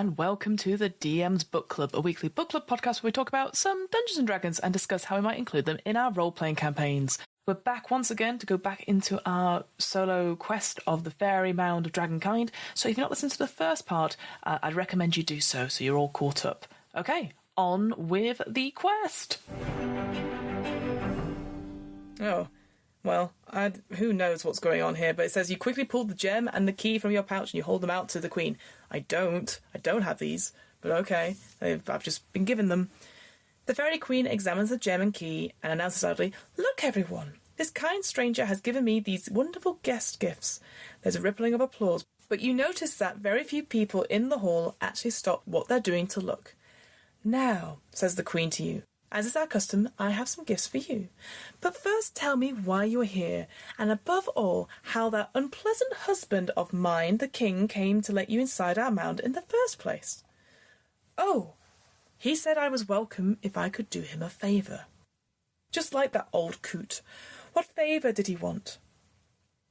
and welcome to the DM's Book Club, a weekly book club podcast where we talk about some Dungeons & Dragons and discuss how we might include them in our role-playing campaigns. We're back once again to go back into our solo quest of the Faerie Mound of Dragonkind, so if you've not listened to the first part, I'd recommend you do so you're all caught up. Okay, on with the quest! Oh, well, who knows what's going on here, but it says you quickly pull the gem and the key from your pouch and you hold them out to the queen. I don't have these, but okay, I've just been given them. The fairy queen examines the gem and key and announces loudly, "Look, everyone! This kind stranger has given me these wonderful guest gifts." There's a rippling of applause, but you notice that very few people in the hall actually stop what they're doing to look. "Now," says the queen to you, "as is our custom, I have some gifts for you. But first tell me why you're here, and above all, how that unpleasant husband of mine, the king, came to let you inside our mound in the first place." "Oh, he said I was welcome if I could do him a favour." "Just like that old coot. What favour did he want?"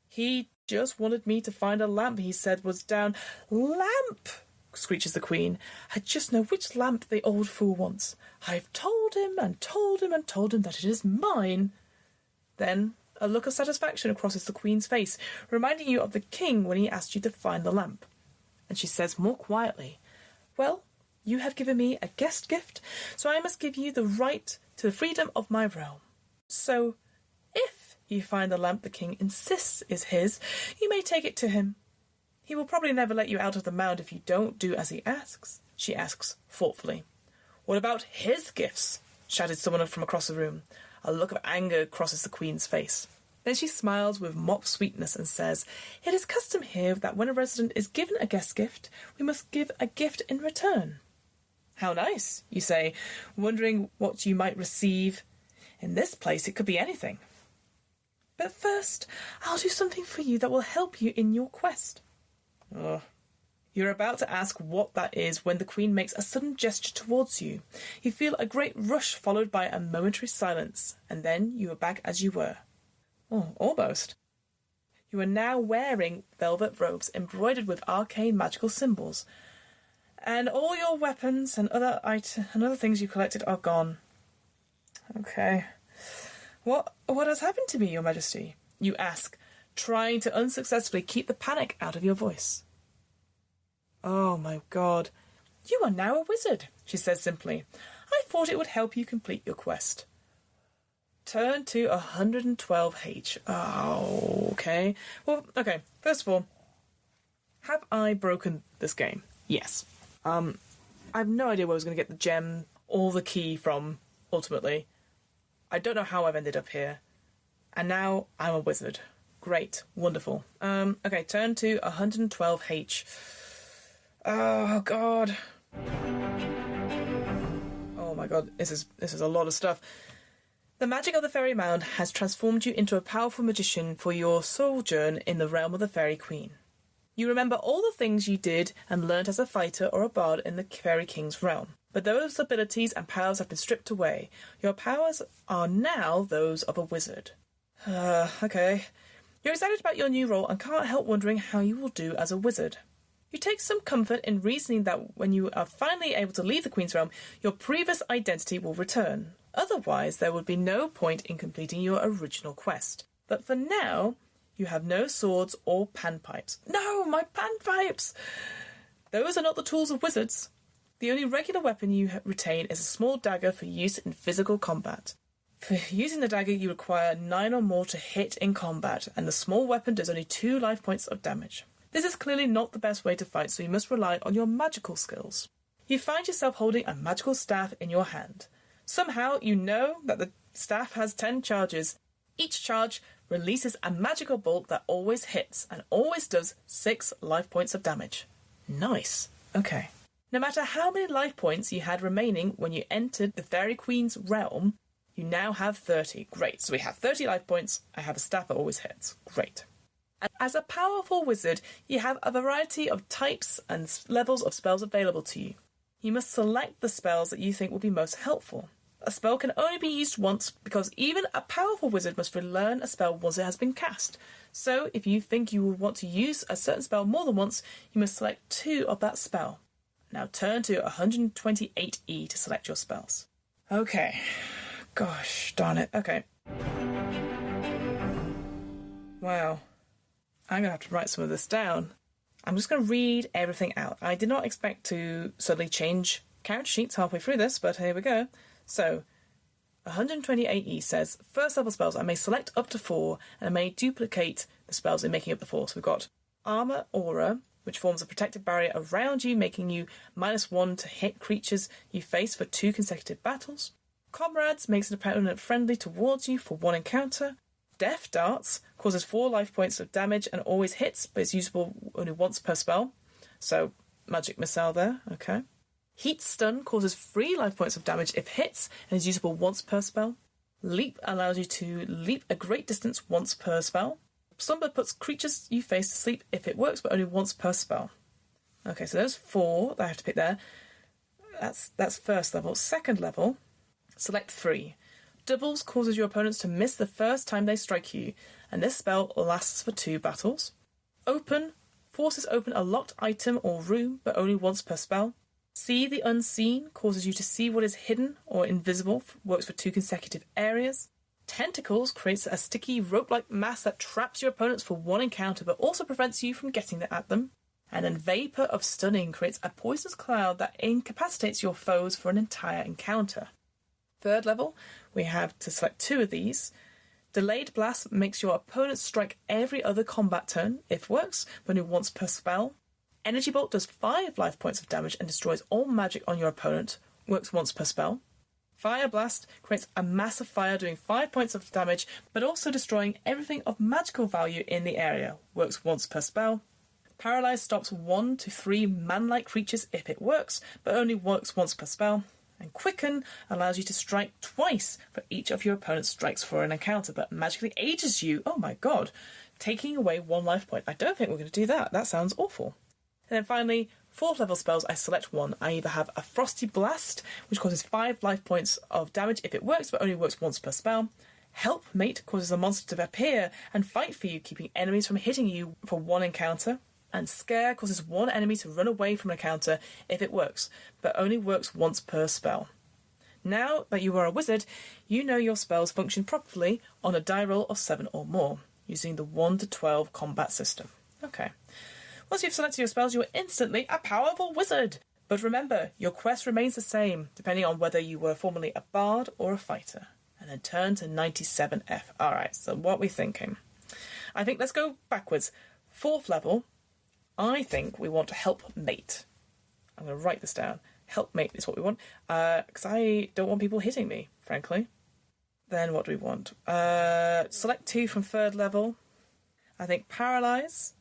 "He just wanted me to find a lamp he said was down." "Lamp!" screeches the queen. "I just know which lamp the old fool wants. I've told him and told him and told him that it is mine." Then a look of satisfaction crosses the queen's face, reminding you of the king when he asked you to find the lamp. And she says more quietly, "Well, you have given me a guest gift, so I must give you the right to the freedom of my realm. So, if you find the lamp the king insists is his, you may take it to him. He will probably never let you out of the mound if you don't do as he asks," she asks thoughtfully. "What about his gifts?" shouted someone from across the room. A look of anger crosses the queen's face. Then she smiles with mock sweetness and says, "It is custom here that when a resident is given a guest gift, we must give a gift in return." "How nice," you say, wondering what you might receive. "In this place it could be anything." "But first, I'll do something for you that will help you in your quest." You're about to ask what that is when the queen makes a sudden gesture towards you. You feel a great rush followed by a momentary silence, and then you are back as you were. Almost. You are now wearing velvet robes embroidered with arcane magical symbols, and all your weapons and other things you collected are gone. Okay. What has happened to me, Your Majesty?" you ask, trying to unsuccessfully keep the panic out of your voice. "Oh my god. You are now a wizard," she says simply. "I thought it would help you complete your quest. Turn to 112H. Oh, okay. Well, okay, first of all, have I broken this game? Yes. I have no idea where I was going to get the gem or the key from, ultimately. I don't know how I've ended up here. And now I'm a wizard. Great. Wonderful. Okay, turn to 112H. Oh, God. Oh, my God. This is a lot of stuff. The magic of the Fairy Mound has transformed you into a powerful magician for your sojourn in the realm of the Fairy Queen. You remember all the things you did and learnt as a fighter or a bard in the Fairy King's realm. But those abilities and powers have been stripped away. Your powers are now those of a wizard. Okay. You're excited about your new role and can't help wondering how you will do as a wizard. You take some comfort in reasoning that when you are finally able to leave the Queen's realm, your previous identity will return. Otherwise, there would be no point in completing your original quest. But for now, you have no swords or panpipes. No, my panpipes! Those are not the tools of wizards. The only regular weapon you retain is a small dagger for use in physical combat. For using the dagger, you require 9 or more to hit in combat, and the small weapon does only 2 life points of damage. This is clearly not the best way to fight, so you must rely on your magical skills. You find yourself holding a magical staff in your hand. Somehow you know that the staff has 10 charges. Each charge releases a magical bolt that always hits and always does 6 life points of damage. Nice. Okay. No matter how many life points you had remaining when you entered the Fairy Queen's realm, you now have 30. Great. So we have 30 life points. I have a staff that always hits. Great. And as a powerful wizard, you have a variety of types and levels of spells available to you. You must select the spells that you think will be most helpful. A spell can only be used once because even a powerful wizard must relearn a spell once it has been cast. So if you think you will want to use a certain spell more than once, you must select 2 of that spell. Now turn to 128E to select your spells. Okay. Gosh, darn it. Okay. Wow. I'm going to have to write some of this down. I'm just going to read everything out. I did not expect to suddenly change character sheets halfway through this, but here we go. So, 128E says, first level spells, I may select up to 4, and I may duplicate the spells in making up the 4. So we've got Armor Aura, which forms a protective barrier around you, making you -1 to hit creatures you face for 2 consecutive battles. Comrades makes an opponent friendly towards you for 1 encounter. Death Darts causes 4 life points of damage and always hits, but is usable only once per spell. So, magic missile there, okay. Heat Stun causes 3 life points of damage if hits and is usable once per spell. Leap allows you to leap a great distance once per spell. Slumber puts creatures you face to sleep if it works, but only once per spell. Okay, so there's 4 that I have to pick there. That's first level. Second level, select 3. Doubles causes your opponents to miss the first time they strike you, and this spell lasts for 2 battles. Open forces open a locked item or room, but only once per spell. See the Unseen causes you to see what is hidden or invisible, works for 2 consecutive areas. Tentacles creates a sticky rope-like mass that traps your opponents for 1 encounter, but also prevents you from getting at them. And then Vapor of Stunning creates a poisonous cloud that incapacitates your foes for an entire encounter. Third level, we have to select 2 of these. Delayed Blast makes your opponent strike every other combat turn, if works, but only once per spell. Energy Bolt does 5 life points of damage and destroys all magic on your opponent, works once per spell. Fire Blast creates a mass of fire doing 5 points of damage, but also destroying everything of magical value in the area, works once per spell. Paralyze stops 1 to 3 man-like creatures if it works, but only works once per spell. And Quicken allows you to strike twice for each of your opponent's strikes for an encounter, but magically ages you, oh my god, taking away 1 life point. I don't think we're going to do that. That sounds awful. And then finally, 4th level spells, I select 1. I either have a Frosty Blast, which causes 5 life points of damage if it works, but only works once per spell. Helpmate causes a monster to appear and fight for you, keeping enemies from hitting you for 1 encounter. And Scare causes 1 enemy to run away from an encounter if it works, but only works once per spell. Now that you are a wizard, you know your spells function properly on a die roll of 7 or more, using the 1 to 12 combat system. Okay. Once you've selected your spells, you are instantly a powerful wizard. But remember, your quest remains the same, depending on whether you were formerly a bard or a fighter. And then turn to 97F. Alright, so what are we thinking? I think let's go backwards. 4th level, I think we want to help mate. I'm going to write this down. Help mate is what we want. Because I don't want people hitting me, frankly. Then what do we want? Select 2 from 3rd level. I think paralyze.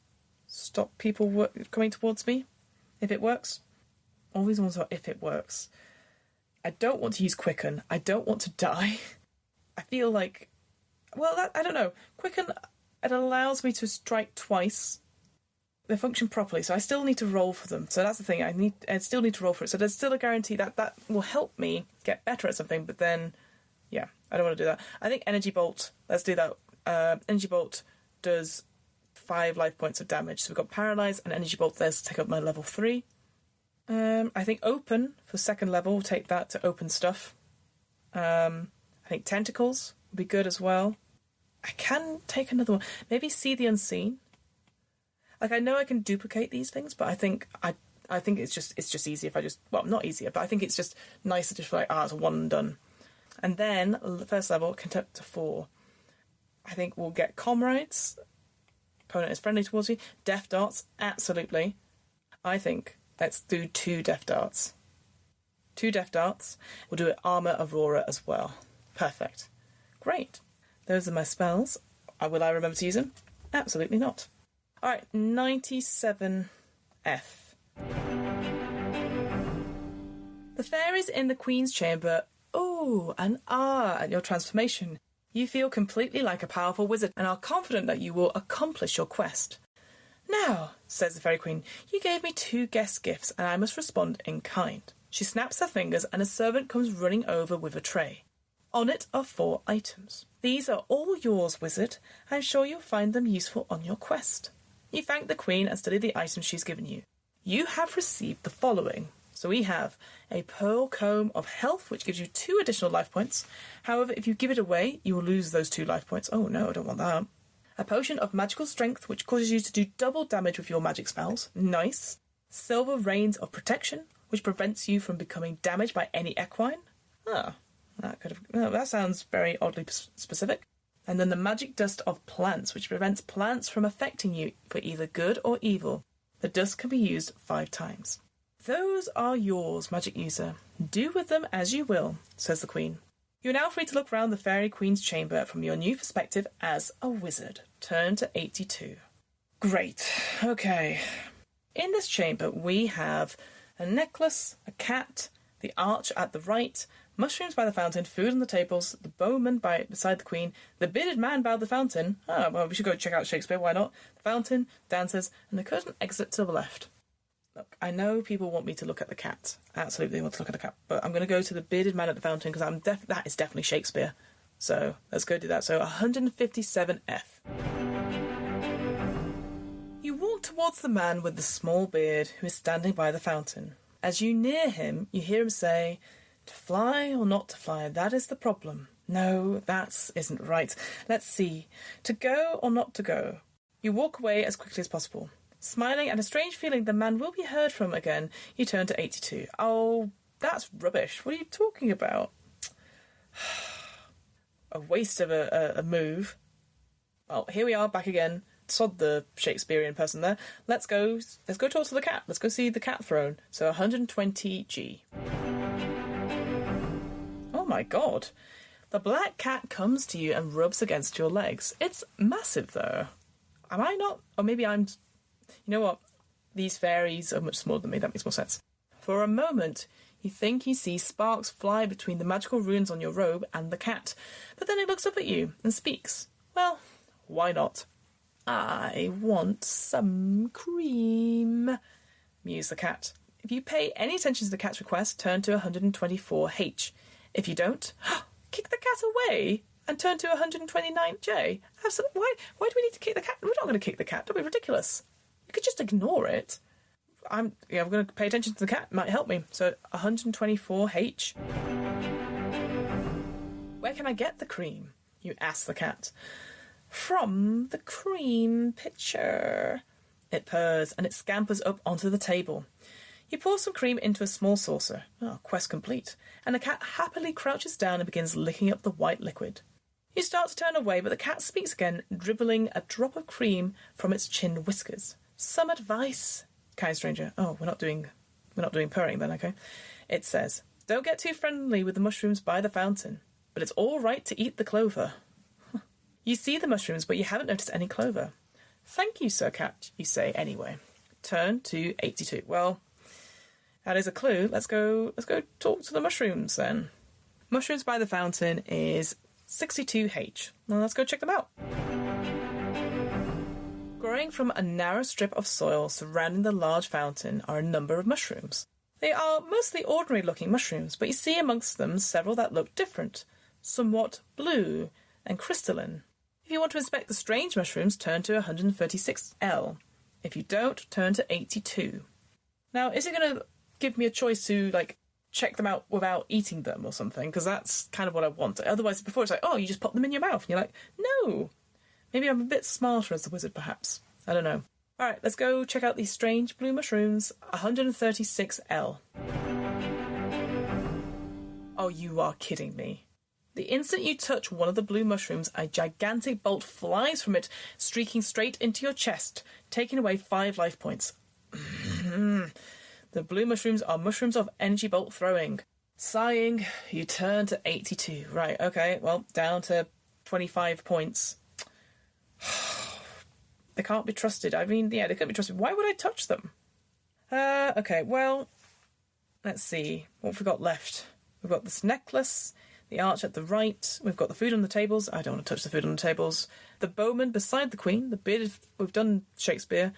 Stop people coming towards me, if it works. All these ones are if it works. I don't want to use Quicken. I don't want to die. I feel like... Well, I don't know. Quicken, it allows me to strike twice. They function properly, so I still need to roll for them. So that's the thing. I still need to roll for it. So there's still a guarantee that will help me get better at something, but then, yeah, I don't want to do that. I think Energy Bolt, let's do that. Energy Bolt does 5 life points of damage. So we've got Paralyze and Energy Bolt there to take up my level 3. I think Open for 2nd level, we'll take that to open stuff. I think Tentacles would be good as well. I can take another one. Maybe See the Unseen. Like, I know I can duplicate these things, but I think it's just easy if I just... Well, not easier, but I think it's just nicer to just be like, it's a 1 and done. And then, 1st level, can take up to 4. I think we'll get Comrades. Opponent is friendly towards you. Death Darts, absolutely. I think let's do 2 Death Darts. 2 Death Darts. We'll do it Armor Aurora as well. Perfect. Great. Those are my spells. Will I remember to use them? Absolutely not. Alright, 97F. The fairies in the Queen's Chamber ooh and at your transformation. You feel completely like a powerful wizard and are confident that you will accomplish your quest. Now, says the Fairy Queen, you gave me 2 guest gifts and I must respond in kind. She snaps her fingers and a servant comes running over with a tray. On it are 4 items. These are all yours, wizard. I'm sure you'll find them useful on your quest. You thank the Queen and study the items she's given you. You have received the following. So we have a pearl comb of health, which gives you 2 additional life points. However, if you give it away, you will lose those 2 life points. Oh no, I don't want that. A potion of magical strength, which causes you to do double damage with your magic spells. Nice. Silver Reins of protection, which prevents you from becoming damaged by any equine. That sounds very oddly specific. And then the magic dust of plants, which prevents plants from affecting you for either good or evil. The dust can be used 5 times. Those are yours, magic user. Do with them as you will, says the Queen. You are now free to look round the Fairy Queen's chamber from your new perspective as a wizard. Turn to 82. Great. Okay. In this chamber, we have a necklace, a cat, the arch at the right, mushrooms by the fountain, food on the tables, the bowman beside the Queen, the bearded man by the fountain. Oh, well, we should go check out Shakespeare, why not? The fountain, dancers, and the curtain exit to the left. Look, I know people want me to look at the cat. Absolutely want to look at the cat. But I'm going to go to the bearded man at the fountain because that is definitely Shakespeare. So let's go do that. So 157F. You walk towards the man with the small beard who is standing by the fountain. As you near him, you hear him say, "To fly or not to fly, that is the problem. No, that isn't right. Let's see. To go or not to go." You walk away as quickly as possible. Smiling at a strange feeling the man will be heard from again, you turn to 82. Oh, that's rubbish. What are you talking about? A waste of a move. Well, here we are back again. Sod the Shakespearean person there. Let's go talk to the cat. Let's go see the cat throne. So 120G. Oh my god. The black cat comes to you and rubs against your legs. It's massive though. Am I not? Or maybe I'm... You know what? These fairies are much smaller than me. That makes more sense. For a moment, you think you see sparks fly between the magical runes on your robe and the cat. But then it looks up at you and speaks. Well, why not? "I want some cream," mused the cat. If you pay any attention to the cat's request, turn to 124H. If you don't, kick the cat away and turn to 129J. Why do we need to kick the cat? We're not going to kick the cat. Don't be ridiculous. You could just ignore it. I'm going to pay attention to the cat. It might help me. So 124H. "Where can I get the cream?" you ask the cat. "From the cream pitcher." It purrs and it scampers up onto the table. You pour some cream into a small saucer. Oh, quest complete. And the cat happily crouches down and begins licking up the white liquid. You start to turn away, but the cat speaks again, dribbling a drop of cream from its chin whiskers. "Some advice, kind stranger." Oh, we're not doing purring then, okay? It says, "Don't get too friendly with the mushrooms by the fountain, but it's all right to eat the clover." You see the mushrooms, but you haven't noticed any clover. "Thank you, Sir Cat," you say anyway. Turn to 82. Well, that is a clue. Let's go talk to the mushrooms then. Mushrooms by the fountain is 62H. Well, let's go check them out. Growing from a narrow strip of soil surrounding the large fountain are a number of mushrooms. They are mostly ordinary-looking mushrooms, but you see amongst them several that look different, somewhat blue and crystalline. If you want to inspect the strange mushrooms, turn to 136L. If you don't, turn to 82. Now, is it going to give me a choice to, check them out without eating them or something? Because that's kind of what I want. Otherwise, before it's like, oh, you just pop them in your mouth. And you're like, no. Maybe I'm a bit smarter as a wizard, perhaps. I don't know. All right, let's go check out these strange blue mushrooms. 136L. Oh, you are kidding me. The instant you touch one of the blue mushrooms, a gigantic bolt flies from it, streaking straight into your chest, taking away 5 life points. The blue mushrooms are mushrooms of energy bolt throwing. Sighing, you turn to 82. Right, okay, well, down to 25 points. They can't be trusted. I mean, yeah, they couldn't be trusted. Why would I touch them? Okay, well, let's see. What have we got left? We've got this necklace, the arch at the right. We've got the food on the tables. I don't want to touch the food on the tables. The bowman beside the queen. The bearded... We've done Shakespeare.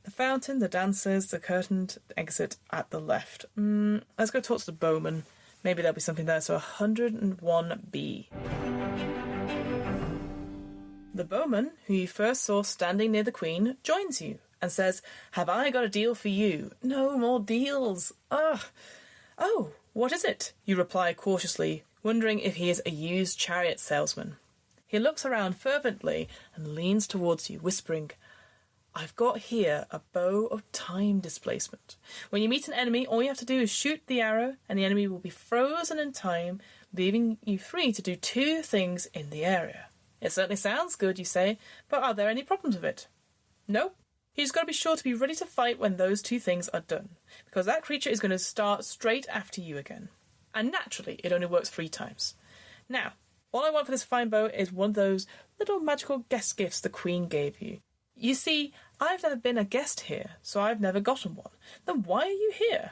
The fountain, the dancers, the curtained exit at the left. Let's go talk to the bowman. Maybe there'll be something there. So 101B. The bowman, who you first saw standing near the queen, joins you and says, "Have I got a deal for you?" "No more deals." Ugh. "Oh, what is it?" you reply cautiously, wondering if he is a used chariot salesman. He looks around fervently and leans towards you, whispering, "I've got here a bow of time displacement. When you meet an enemy, all you have to do is shoot the arrow, and the enemy will be frozen in time, leaving you free to do 2 things in the area." "It certainly sounds good," you say, "but are there any problems with it?" "Nope. You just got to be sure to be ready to fight when those 2 things are done, because that creature is going to start straight after you again. And naturally, it only works 3 times. Now, all I want for this fine bow is one of those little magical guest gifts the Queen gave you. You see, I've never been a guest here, so I've never gotten one. Then why are you here?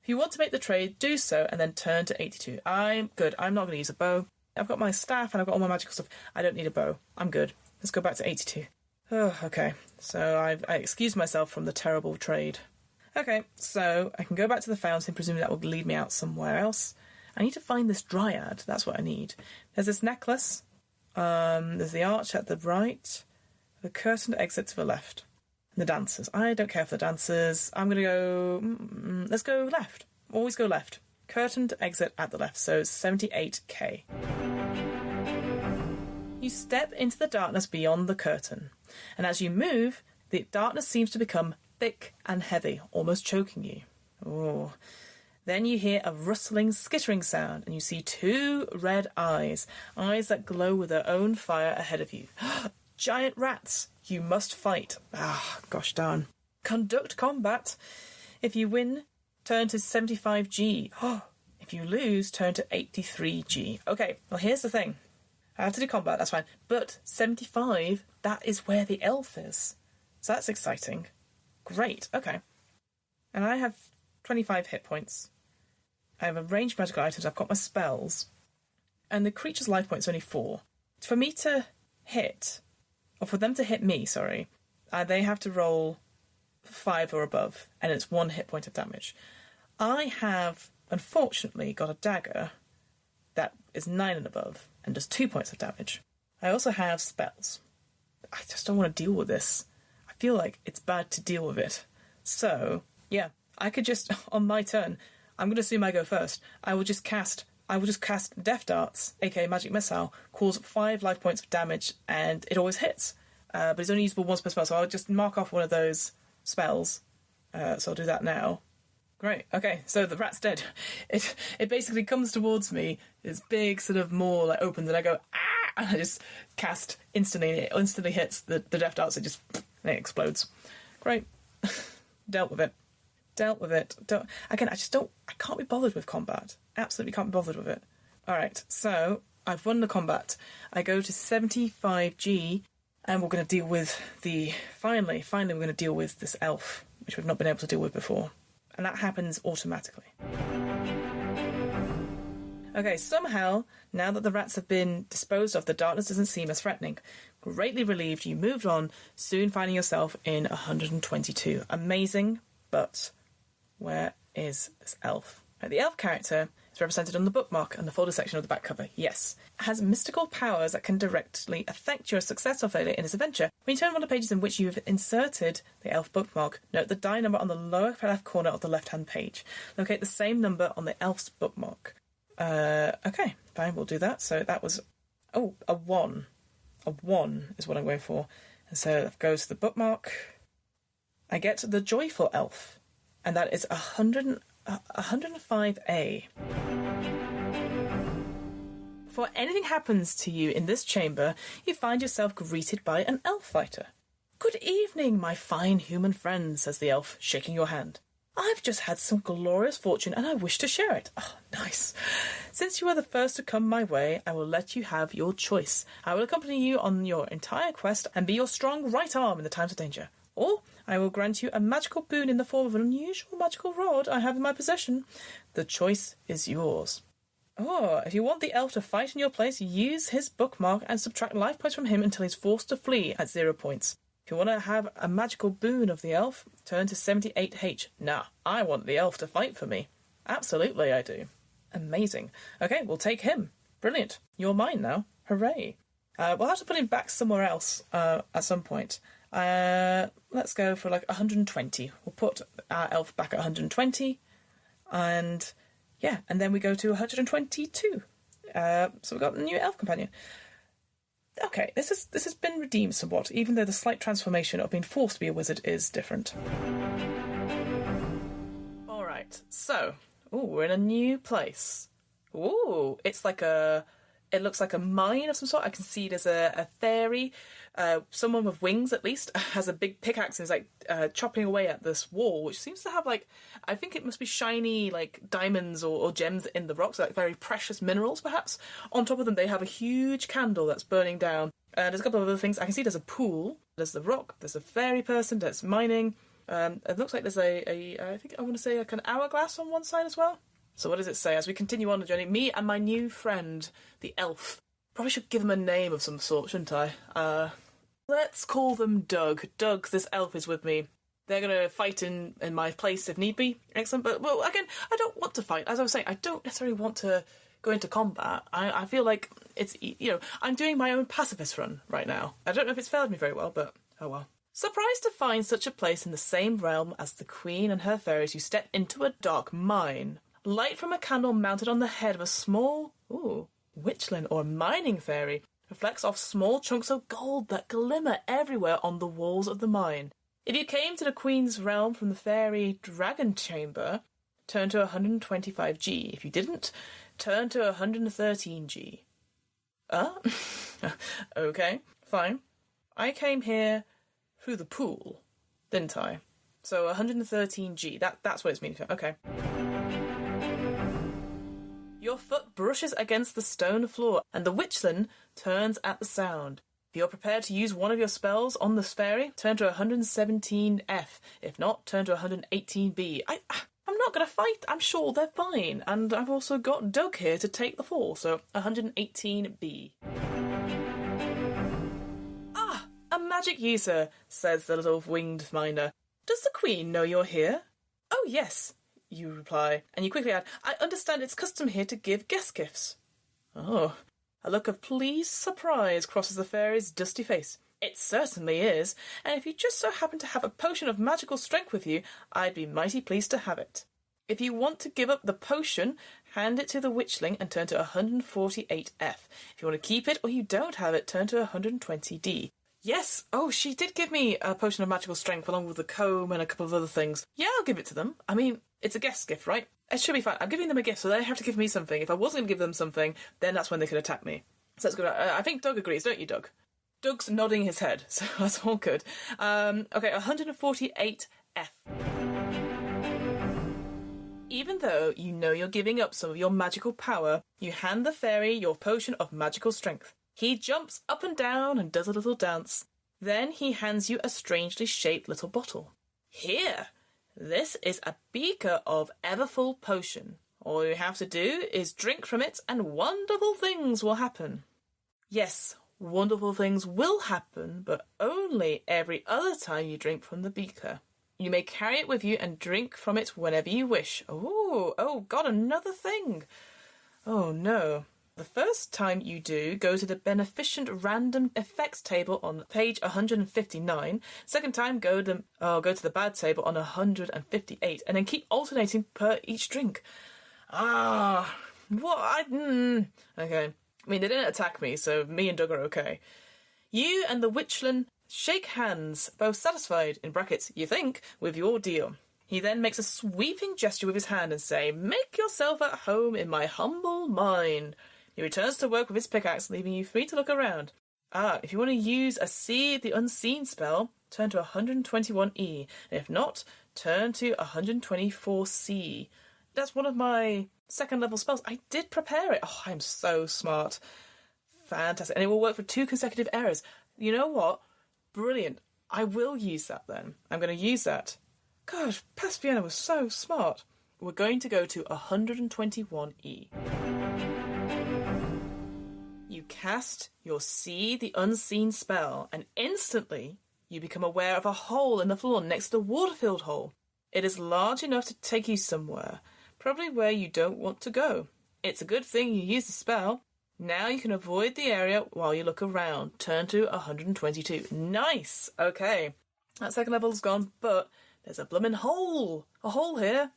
If you want to make the trade, do so, and then turn to 82. I'm good. I'm not going to use a bow. I've got my staff, and I've got all my magical stuff. I don't need a bow. I'm good. Let's go back to 82. Oh, okay. So I excused myself from the terrible trade. Okay, so I can go back to the fountain, presuming that will lead me out somewhere else. I need to find this dryad. That's what I need. There's this necklace. There's the arch at the right. The curtained exit to the left. And the dancers. I don't care for the dancers. I'm going to go... let's go left. Always go left. Curtained exit at the left. So 78k. You step into the darkness beyond the curtain. And as you move, the darkness seems to become thick and heavy, almost choking you. Oh... Then you hear a rustling, skittering sound, and you see 2 red eyes that glow with their own fire ahead of you. Giant rats! You must fight. Ah, gosh darn. Conduct combat. If you win, turn to 75G. If you lose, turn to 83G. Okay, well here's the thing. I have to do combat, that's fine. But 75, that is where the elf is. So that's exciting. Great, okay. And I have 25 hit points. I have a ranged magical items, I've got my spells, and the creature's life point's only 4. For me to hit, or for them to hit me, sorry, they have to roll 5 or above, and it's 1 hit point of damage. I have, unfortunately, got a dagger that is 9 and above, and does 2 points of damage. I also have spells. I just don't want to deal with this. I feel like it's bad to deal with it. So, yeah, I could just, on my turn, I'm going to assume I go first. I will just cast Death Darts, aka Magic Missile, cause 5 life points of damage, and it always hits. But it's only usable once per spell, so I'll just mark off one of those spells. So I'll do that now. Great. Okay, so the rat's dead. It basically comes towards me. It's big, sort of more like opens, and I go ah, and I just cast instantly. And it instantly hits the Death Darts. It explodes. Great. Dealt with it. I can't be bothered with combat. Absolutely can't be bothered with it. Alright, so I've won the combat. I go to 75G, and we're going to deal with finally we're going to deal with this elf, which we've not been able to deal with before. And that happens automatically. Okay, somehow, now that the rats have been disposed of, the darkness doesn't seem as threatening. Greatly relieved, you moved on, soon finding yourself in 122. Amazing, but... where is this elf? The elf character is represented on the bookmark and the folder section of the back cover. Yes. It has mystical powers that can directly affect your success or failure in this adventure. When you turn one of the pages in which you've inserted the elf bookmark, note the die number on the lower left corner of the left-hand page. Locate the same number on the elf's bookmark. Okay, fine, we'll do that. So that was... oh, a 1. A 1 is what I'm going for. And so that goes to the bookmark. I get the joyful elf. And that is 105A. Before anything happens to you in this chamber, you find yourself greeted by an elf fighter. "Good evening, my fine human friend," says the elf, shaking your hand. "I've just had some glorious fortune and I wish to share it." Oh, nice. "Since you are the first to come my way, I will let you have your choice. I will accompany you on your entire quest and be your strong right arm in the times of danger. Or I will grant you a magical boon in the form of an unusual magical rod I have in my possession. The choice is yours." Oh, if you want the elf to fight in your place, use his bookmark and subtract life points from him until he's forced to flee at 0 points. If you want to have a magical boon of the elf, turn to 78H. Nah, I want the elf to fight for me. Absolutely I do. Amazing. Okay, we'll take him. Brilliant. You're mine now. Hooray. We'll have to put him back somewhere else at some point. Let's go for like 120. We'll put our elf back at 120. And yeah, and then we go to 122. So we've got a new elf companion. Okay, this has been redeemed somewhat, even though the slight transformation of being forced to be a wizard is different. Alright, so, we're in a new place. Ooh, it looks like a mine of some sort. I can see there's a fairy, someone with wings at least, has a big pickaxe and is like chopping away at this wall, which seems to have like, I think it must be shiny like diamonds or gems in the rocks, like very precious minerals perhaps. On top of them they have a huge candle that's burning down. There's a couple of other things. I can see there's a pool, there's the rock, there's a fairy person that's mining. It looks like there's I think I want to say like an hourglass on one side as well. So what does it say? As we continue on the journey, me and my new friend, the elf. Probably should give him a name of some sort, shouldn't I? Let's call them Doug. Doug, this elf is with me. They're going to fight in my place if need be. Excellent. But, well, again, I don't want to fight. As I was saying, I don't necessarily want to go into combat. I feel like it's, I'm doing my own pacifist run right now. I don't know if it's failed me very well, but oh well. Surprised to find such a place in the same realm as the Queen and her fairies, you step into a dark mine. Light from a candle mounted on the head of a small, witchling or mining fairy reflects off small chunks of gold that glimmer everywhere on the walls of the mine. If you came to the Queen's realm from the Faerie Dragon Chamber, turn to 125G. If you didn't, turn to 113G. Okay, fine. I came here through the pool, didn't I? So 113G, that's what it's meaning. Okay. Your foot brushes against the stone floor, and the witchling turns at the sound. If you're prepared to use one of your spells on the fairy, turn to 117F. If not, turn to 118B. I'm not going to fight. I'm sure they're fine. And I've also got Doug here to take the fall, so 118B. A magic user, says the little winged miner. Does the Queen know you're here? Oh, yes, you reply, and you quickly add, I understand it's custom here to give guest gifts. Oh, a look of pleased surprise crosses the fairy's dusty face. It certainly is, and if you just so happen to have a potion of magical strength with you, I'd be mighty pleased to have it. If you want to give up the potion, hand it to the witchling and turn to 148F. If you want to keep it or you don't have it, turn to 120D. Yes, she did give me a potion of magical strength along with the comb and a couple of other things. Yeah, I'll give it to them. I mean, it's a guest gift, right? It should be fine. I'm giving them a gift, so they have to give me something. If I wasn't going to give them something, then that's when they could attack me. So that's good. I think Doug agrees, don't you, Doug? Doug's nodding his head, so that's all good. Okay, 148F. Even though you know you're giving up some of your magical power, you hand the fairy your potion of magical strength. He jumps up and down and does a little dance. Then he hands you a strangely shaped little bottle. Here, this is a beaker of Everfull potion. All you have to do is drink from it and wonderful things will happen. Yes, wonderful things will happen, but only every other time you drink from the beaker. You may carry it with you and drink from it whenever you wish. Oh God, another thing. Oh no. The first time you do, go to the beneficent random effects table on page 159. Second time, go to the bad table on 158, and then keep alternating per each drink. Okay. I mean, they didn't attack me, so me and Doug are okay. You and the witchling shake hands, both satisfied, in brackets, you think, with your deal. He then makes a sweeping gesture with his hand and say, make yourself at home in my humble mine. He returns to work with his pickaxe, leaving you free to look around. If you want to use a See the Unseen spell, turn to 121E. And if not, turn to 124C. That's one of my second level spells. I did prepare it. Oh, I'm so smart. Fantastic. And it will work for 2 consecutive errors. You know what? Brilliant. I will use that then. I'm going to use that. Gosh, Paspiana was so smart. We're going to go to 121E. You cast your See the Unseen spell, and instantly you become aware of a hole in the floor next to the water-filled hole. It is large enough to take you somewhere, probably where you don't want to go. It's a good thing you used the spell. Now you can avoid the area while you look around. Turn to 122. Nice! Okay. That second level's gone, but there's a bloomin' hole! A hole here.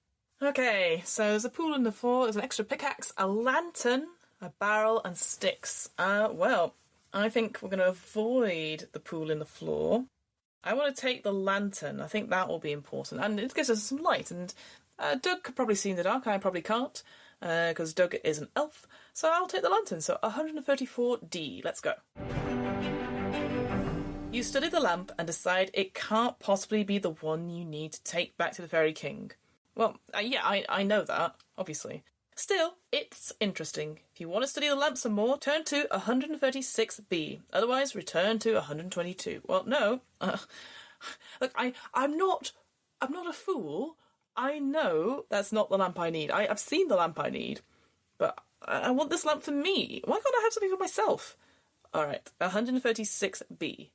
Okay, so there's a pool in the floor, there's an extra pickaxe, a lantern, a barrel, and sticks. Well, I think we're going to avoid the pool in the floor. I want to take the lantern. I think that will be important. And it gives us some light. And Doug could probably see in the dark. I probably can't, because Doug is an elf. So I'll take the lantern. So 134D. Let's go. You study the lamp and decide it can't possibly be the one you need to take back to the Fairy King. Well, yeah, I know that, obviously. Still, it's interesting. If you want to study the lamp some more, turn to 136B. Otherwise, return to 122. Well, no. Look, I'm not a fool. I know that's not the lamp I need. I've seen the lamp I need. But I want this lamp for me. Why can't I have something for myself? Alright, 136B.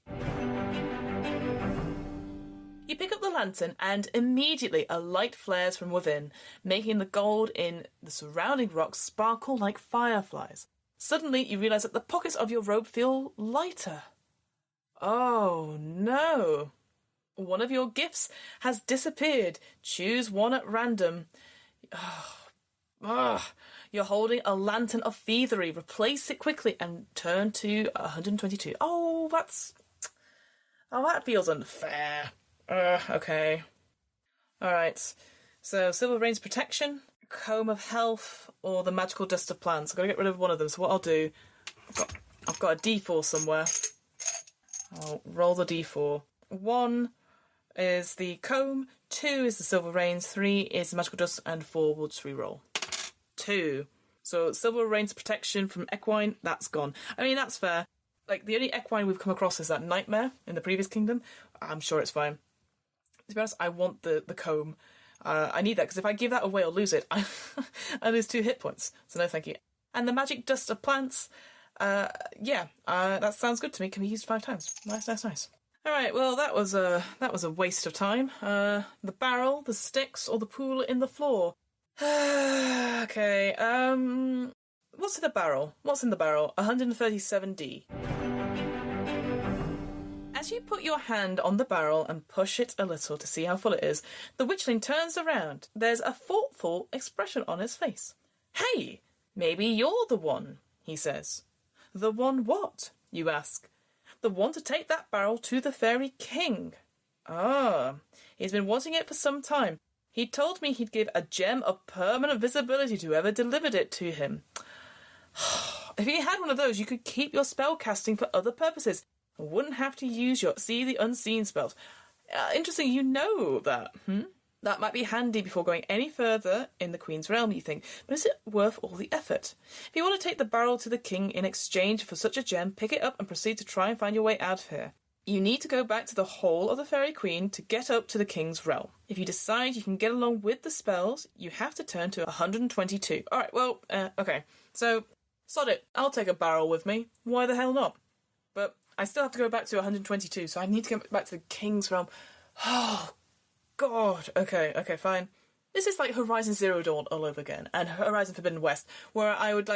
You pick up the lantern and immediately a light flares from within, making the gold in the surrounding rocks sparkle like fireflies. Suddenly you realise that the pockets of your robe feel lighter. Oh no! One of your gifts has disappeared. Choose one at random. You're holding a lantern of feathery. Replace it quickly and turn to 122. Oh, that feels unfair. Okay. Alright. So, Silver Rain's Protection, Comb of Health, or the Magical Dust of Plants. I've got to get rid of one of them, so what I'll do... I've got a D4 somewhere. I'll roll the D4. 1 is the Comb, 2 is the Silver Rains, 3 is the Magical Dust, and 4 will just re-roll. 2. So, Silver Rain's Protection from Equine, that's gone. I mean, that's fair. Like, the only equine we've come across is that Nightmare in the previous kingdom. I'm sure it's fine. To be honest, I want the comb. I need that, because if I give that away or lose it, I lose 2 hit points. So no thank you. And the magic dust of plants, that sounds good to me. Can be used 5 times. Nice. Alright, well, that was a waste of time. The barrel, the sticks, or the pool in the floor. Okay, what's in the barrel? 137D. As you put your hand on the barrel and push it a little to see how full it is, the witchling turns around. There's a thoughtful expression on his face. Hey, maybe you're the one, he says. The one what? You ask. The one to take that barrel to the Fairy King. Ah, he's been wanting it for some time. He told me he'd give a gem of permanent visibility to whoever delivered it to him. If you had one of those, you could keep your spell casting for other purposes. Wouldn't have to use your see the unseen spells. Interesting, you know that. That might be handy before going any further in the Queen's realm, you think. But is it worth all the effort? If you want to take the barrel to the king in exchange for such a gem, pick it up and proceed to try and find your way out of here. You need to go back to the Hall of the Fairy Queen to get up to the king's realm. If you decide you can get along with the spells, you have to turn to 122. Alright, well, okay. So, sod it. I'll take a barrel with me. Why the hell not? But I still have to go back to 122, so I need to get back to the king's realm. Oh, God. Okay, fine. This is like Horizon Zero Dawn all over again, and Horizon Forbidden West, where I would,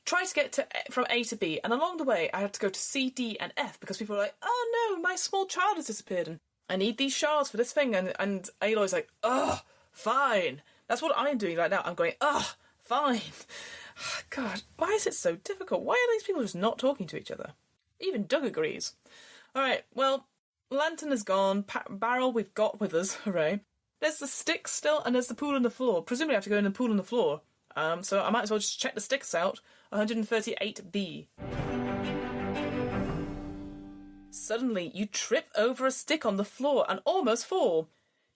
try to get from A to B, and along the way I had to go to C, D, and F, because people were like, oh no, my small child has disappeared, and I need these shards for this thing, and Aloy's like, fine. That's what I'm doing right now. I'm going, fine. God, why is it so difficult? Why are these people just not talking to each other? Even Doug agrees. Alright, well, lantern is gone, barrel we've got with us, hooray. There's the sticks still, and there's the pool on the floor. Presumably I have to go in the pool on the floor. So I might as well just check the sticks out. 138B. Suddenly, you trip over a stick on the floor and almost fall.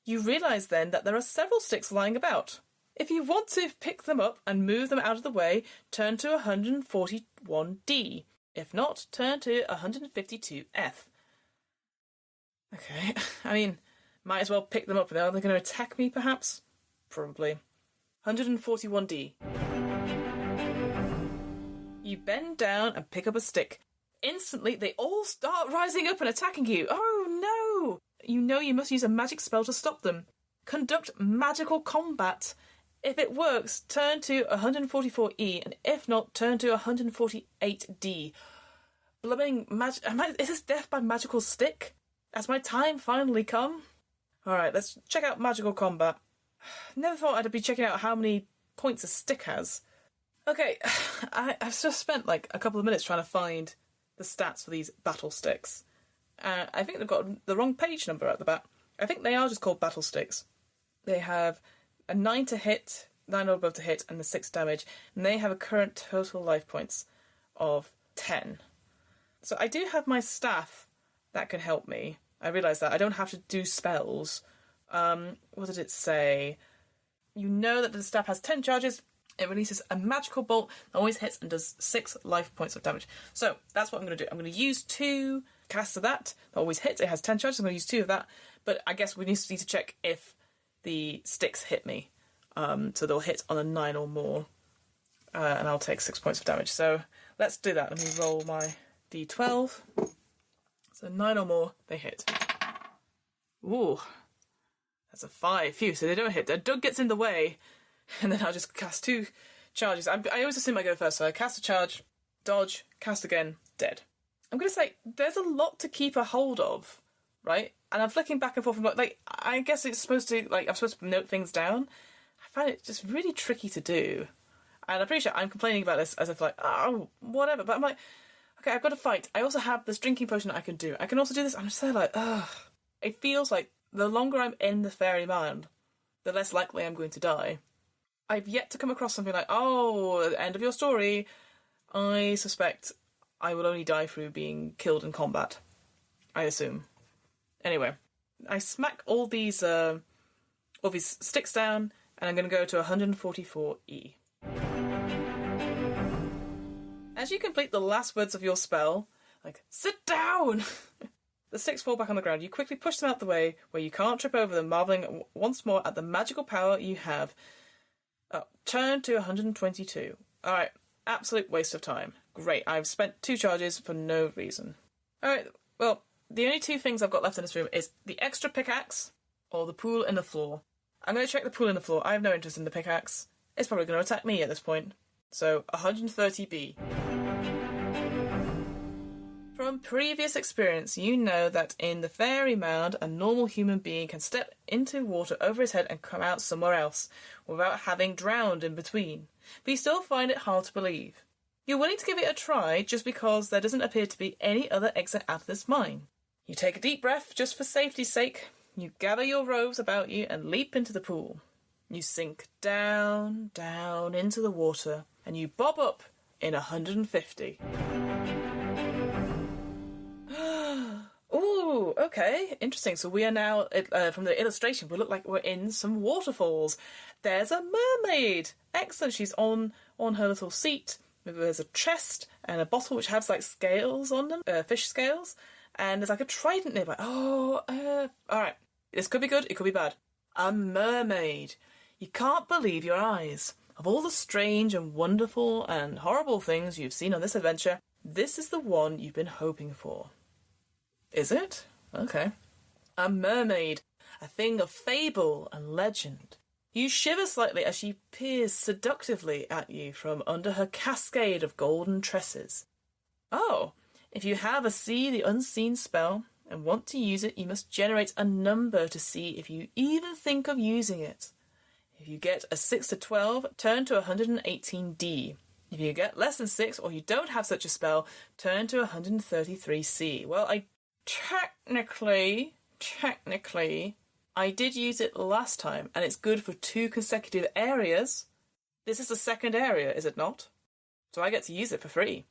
You realise then that there are several sticks lying about. If you want to pick them up and move them out of the way, turn to 141D. If not, turn to 152F. Okay, I mean, might as well pick them up. Are they going to attack me, perhaps? Probably. 141D. You bend down and pick up a stick. Instantly, they all start rising up and attacking you. Oh, no! You know you must use a magic spell to stop them. Conduct magical combat. If it works, turn to 144E, and if not, turn to 148D. Blooming is this death by magical stick? Has my time finally come? Alright, let's check out magical combat. Never thought I'd be checking out how many points a stick has. Okay, I've just spent like a couple of minutes trying to find the stats for these battle sticks. I think they've got the wrong page number at the back. I think they are just called battle sticks. They have a 9 to hit, 9 or above to hit, and the 6 damage, and they have a current total life points of 10. So I do have my staff that can help me. I realise that. I don't have to do spells. What did it say? You know that the staff has 10 charges. It releases a magical bolt that always hits and does 6 life points of damage. So that's what I'm going to do. I'm going to use 2 casts of that always hits. It has 10 charges. I'm going to use 2 of that. But I guess we need to check if the sticks hit me. So they'll hit on a 9 or more. And I'll take 6 points of damage. So let's do that. Let me roll my d12. So 9 or more, they hit. Ooh. That's a 5. Phew, so they don't hit. Doug gets in the way. And then I'll just cast 2 charges. I always assume I go first. So I cast a charge, dodge, cast again, dead. I'm going to say, there's a lot to keep a hold of, right? And I'm flicking back and forth. Like, I guess it's supposed to, like, I'm supposed to note things down. I find it just really tricky to do. And I'm pretty sure I'm complaining about this as if, like, oh, whatever. But I'm like, okay, I've got to fight. I also have this drinking potion that I can do. I can also do this. I'm just like, ugh. It feels like the longer I'm in the Faerie Mound, the less likely I'm going to die. I've yet to come across something like, oh, at the end of your story, I suspect I will only die through being killed in combat. I assume. Anyway, I smack all these sticks down, and I'm going to go to 144E. As you complete the last words of your spell, like, sit down! The sticks fall back on the ground. You quickly push them out the way, where you can't trip over them, marvelling once more at the magical power you have. Turn to 122. Alright, absolute waste of time. Great, I've spent 2 charges for no reason. Alright, well, the only 2 things I've got left in this room is the extra pickaxe or the pool in the floor. I'm going to check the pool in the floor. I have no interest in the pickaxe. It's probably going to attack me at this point. So, 130B. From previous experience, you know that in the Faerie Mound, a normal human being can step into water over his head and come out somewhere else, without having drowned in between. But you still find it hard to believe. You're willing to give it a try just because there doesn't appear to be any other exit out of this mine. You take a deep breath just for safety's sake. You gather your robes about you and leap into the pool. You sink down, down into the water, and you bob up in 150. Ooh, okay, interesting. So we are now, from the illustration, we look like we're in some waterfalls. There's a mermaid. Excellent. She's on her little seat. There's a chest and a bottle which has like scales on them, fish scales. And there's like a trident nearby. Oh, alright. This could be good, it could be bad. A mermaid. You can't believe your eyes. Of all the strange and wonderful and horrible things you've seen on this adventure, this is the one you've been hoping for. Is it? Okay. A mermaid. A thing of fable and legend. You shiver slightly as she peers seductively at you from under her cascade of golden tresses. Oh, if you have a See the Unseen spell and want to use it, you must generate a number to see if you even think of using it. If you get a 6 to 12, turn to 118D. If you get less than 6 or you don't have such a spell, turn to 133C. Well, Technically, I did use it last time, and it's good for 2 consecutive areas. This is the second area, is it not? So I get to use it for free.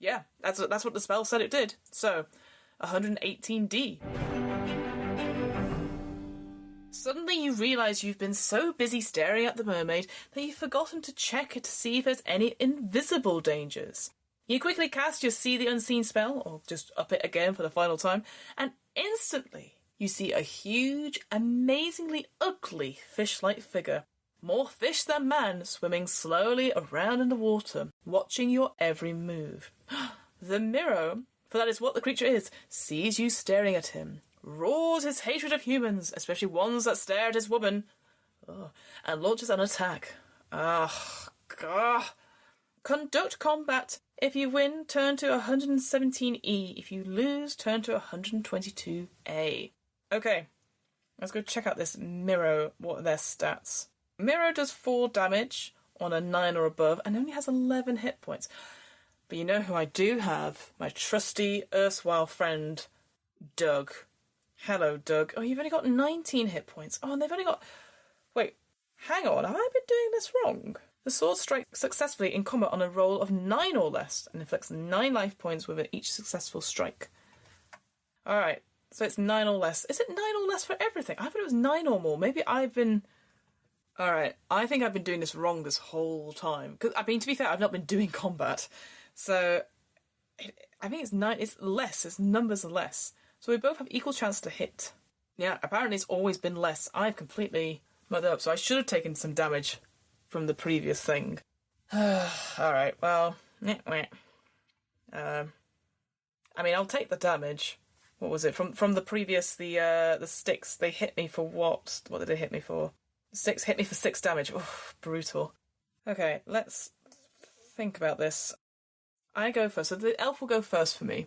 Yeah, that's what the spell said it did. So, 118D. Suddenly you realise you've been so busy staring at the mermaid that you've forgotten to check it to see if there's any invisible dangers. You quickly cast your See the Unseen spell, or just up it again for the final time, and instantly you see a huge, amazingly ugly fish-like figure, more fish than man, swimming slowly around in the water, watching your every move. The Miro, for that is what the creature is, sees you staring at him, roars his hatred of humans, especially ones that stare at his woman, and launches an attack. Conduct combat. If you win, turn to 117E. If you lose, turn to 122A. Okay, let's go check out this Miro. What are their stats? Miro does 4 damage on a 9 or above and only has 11 hit points. But you know who I do have? My trusty erstwhile friend, Doug. Hello, Doug. Oh, you've only got 19 hit points. Oh, and they've only got... Wait, hang on. Have I been doing this wrong? The sword strikes successfully in combat on a roll of 9 or less and inflicts 9 life points with each successful strike. Alright, so it's 9 or less. Is it 9 or less for everything? I thought it was 9 or more. Maybe I've been... Alright, I think I've been doing this wrong this whole time. Because, I mean, to be fair, I've not been doing combat. So, I think it's 9. It's less. Its numbers are less. So we both have equal chance to hit. Yeah, apparently it's always been less. I've completely mucked up, so I should have taken some damage from the previous thing. Alright, well... I mean, I'll take the damage. What was it? From the previous, the sticks, they hit me for what? What did they hit me for? The sticks hit me for 6 damage. Oof, brutal. Okay, let's think about this. I go first. So the elf will go first for me.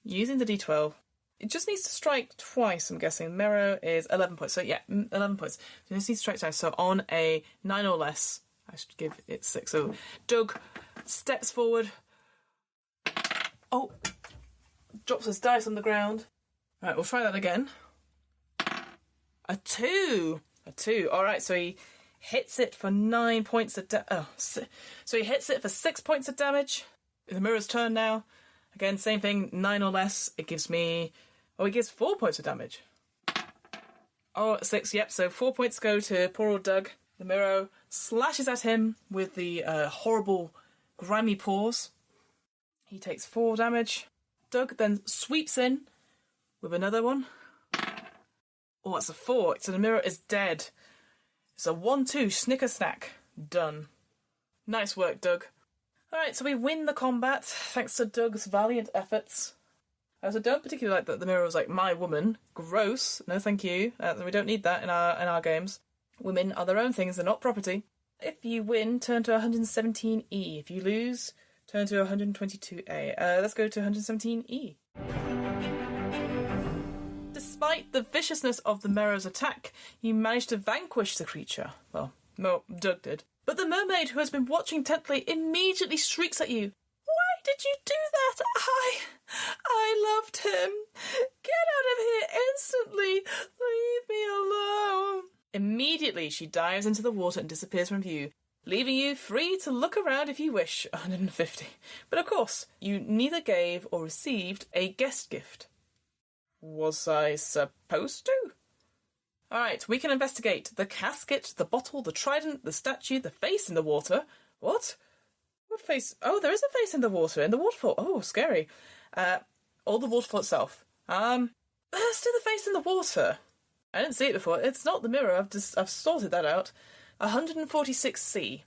Using the d12. It just needs to strike twice, I'm guessing. Mero is 11 points. So yeah, 11 points. So it just needs to strike twice. So on a 9 or less, I should give it 6. So Doug steps forward. Oh, drops his dice on the ground. Right, we'll try that again. A 2. A 2. All right, so he hits it for 9 points of so he hits it for 6 points of damage. The mirror's turn now. Again, same thing, 9 or less. It gives me... Oh, it gives 4 points of damage. Oh, 6, yep. So 4 points go to poor old Doug. The mirror slashes at him with the horrible, grimy paws. He takes 4 damage. Doug then sweeps in with another one. Oh, that's a 4. So the mirror is dead. It's a 1-2, snicker snack. Done. Nice work, Doug. Alright, so we win the combat, thanks to Doug's valiant efforts. I also don't particularly like that the mirror was like, my woman. Gross. No, thank you. We don't need that in our games. Women are their own things, they're not property. If you win, turn to 117E. If you lose, turn to 122A. Let's go to 117E. Despite the viciousness of the Merrow's attack, you managed to vanquish the creature. Well, Doug did. But the mermaid, who has been watching intently, immediately shrieks at you. Why did you do that? I loved him. Get out of here instantly. Leave me alone. Immediately, she dives into the water and disappears from view, leaving you free to look around if you wish. 150. But of course, you neither gave or received a guest gift. Was I supposed to? Alright, we can investigate the casket, the bottle, the trident, the statue, the face in the water. What? What face? Oh, there is a face in the water, in the waterfall. Oh, scary. Or the waterfall itself. Let's do the face in the water. I didn't see it before. It's not the mirror, I've sorted that out. 146C.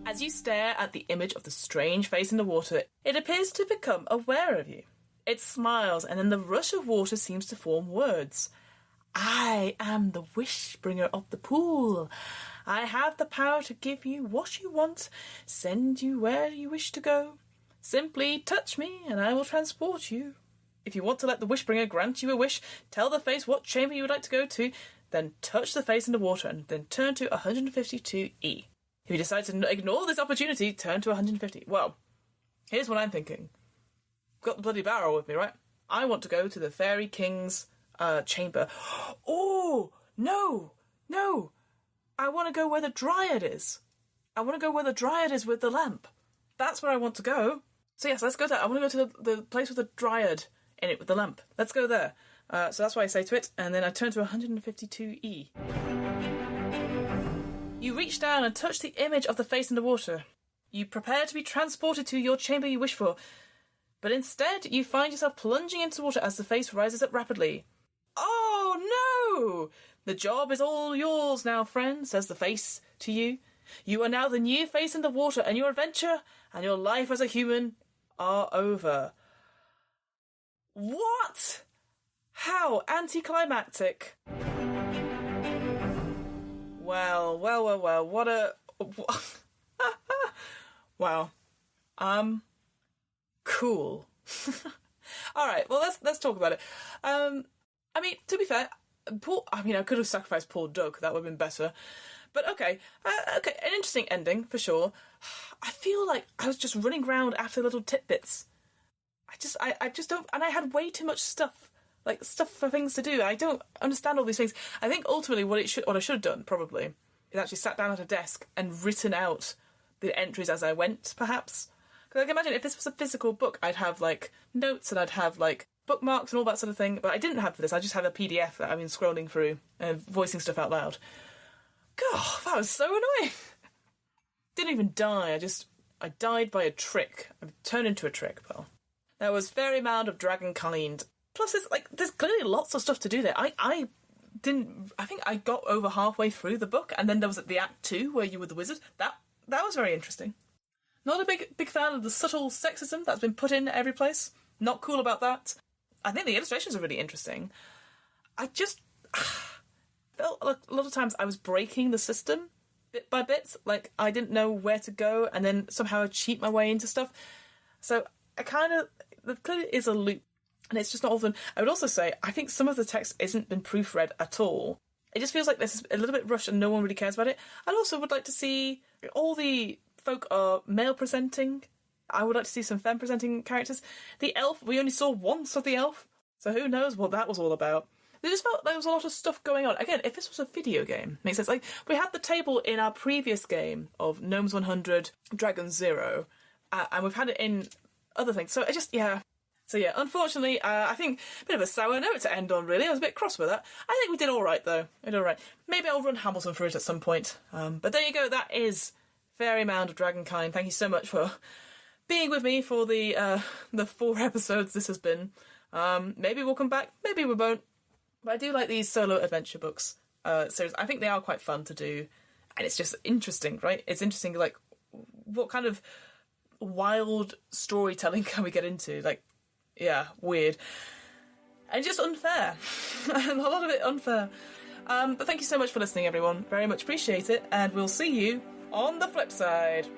As you stare at the image of the strange face in the water, it appears to become aware of you. It smiles, and then the rush of water seems to form words. I am the wish bringer of the pool. I have the power to give you what you want, send you where you wish to go. Simply touch me, and I will transport you. If you want to let the wish bringer grant you a wish, tell the face what chamber you would like to go to, then touch the face in the water, and then turn to 152E. If you decide to ignore this opportunity, turn to 150. Well, here's what I'm thinking. Got the bloody barrel with me, right? I want to go to the Fairy King's chamber. Oh, no. I want to go where the Dryad is. I want to go where the Dryad is with the lamp. That's where I want to go. So yes, let's go there. I want to go to the place with the Dryad in it with the lamp. Let's go there. So that's why I say to it, and then I turn to 152E. You reach down and touch the image of the face in the water. You prepare to be transported to your chamber you wish for. But instead, you find yourself plunging into water as the face rises up rapidly. Oh, no! The job is all yours now, friend, says the face to you. You are now the new face in the water, and your adventure and your life as a human are over. What? How anticlimactic. Well, what a... Wow. Cool. Alright, well, let's talk about it. I mean, to be fair, I could have sacrificed poor Doug, that would have been better. But okay, an interesting ending, for sure. I feel like I was just running around after little tidbits. I just don't... And I had way too much stuff. Like, stuff for things to do. I don't understand all these things. I think ultimately what I should have done, probably, is actually sat down at a desk and written out the entries as I went, perhaps. Because I can imagine if this was a physical book, I'd have, like, notes and I'd have, like, bookmarks and all that sort of thing. But I didn't have for this. I just have a PDF that I've been scrolling through and voicing stuff out loud. God, that was so annoying. Didn't even die. I died by a trick. I turned into a trick, pal. That was Faerie Mound of Dragonkind. Plus, there's clearly lots of stuff to do there. I think I got over halfway through the book, and then there was the Act 2 where you were the wizard. That was very interesting. Not a big fan of the subtle sexism that's been put in every place. Not cool about that. I think the illustrations are really interesting. I just felt like a lot of times I was breaking the system bit by bit. Like, I didn't know where to go, and then somehow I'd cheat my way into stuff. So there clearly is a loop. And it's just not often. I would also say, I think some of the text isn't been proofread at all. It just feels like this is a little bit rushed and no one really cares about it. I also would like to see all the folk are male presenting. I would like to see some femme presenting characters. The elf, we only saw once of the elf, so who knows what that was all about. It just felt there was a lot of stuff going on. Again, if this was a video game, makes sense. Like, we had the table in our previous game of Gnomes 100, Dragons 0, and we've had it in other things. So So yeah, unfortunately, I think a bit of a sour note to end on, really. I was a bit cross with that. I think we did all right, though. We did all right. Maybe I'll run Hamilton through it at some point. But there you go. That is Faerie Mound of Dragonkind. Thank you so much for being with me for the 4 episodes this has been. Maybe we'll come back. Maybe we won't. But I do like these solo adventure books. Series. I think they are quite fun to do. And it's just interesting, right? It's interesting, like, what kind of wild storytelling can we get into? Like, yeah, weird. And just unfair. A lot of it unfair. But thank you so much for listening, everyone. Very much appreciate it. And we'll see you on the flip side.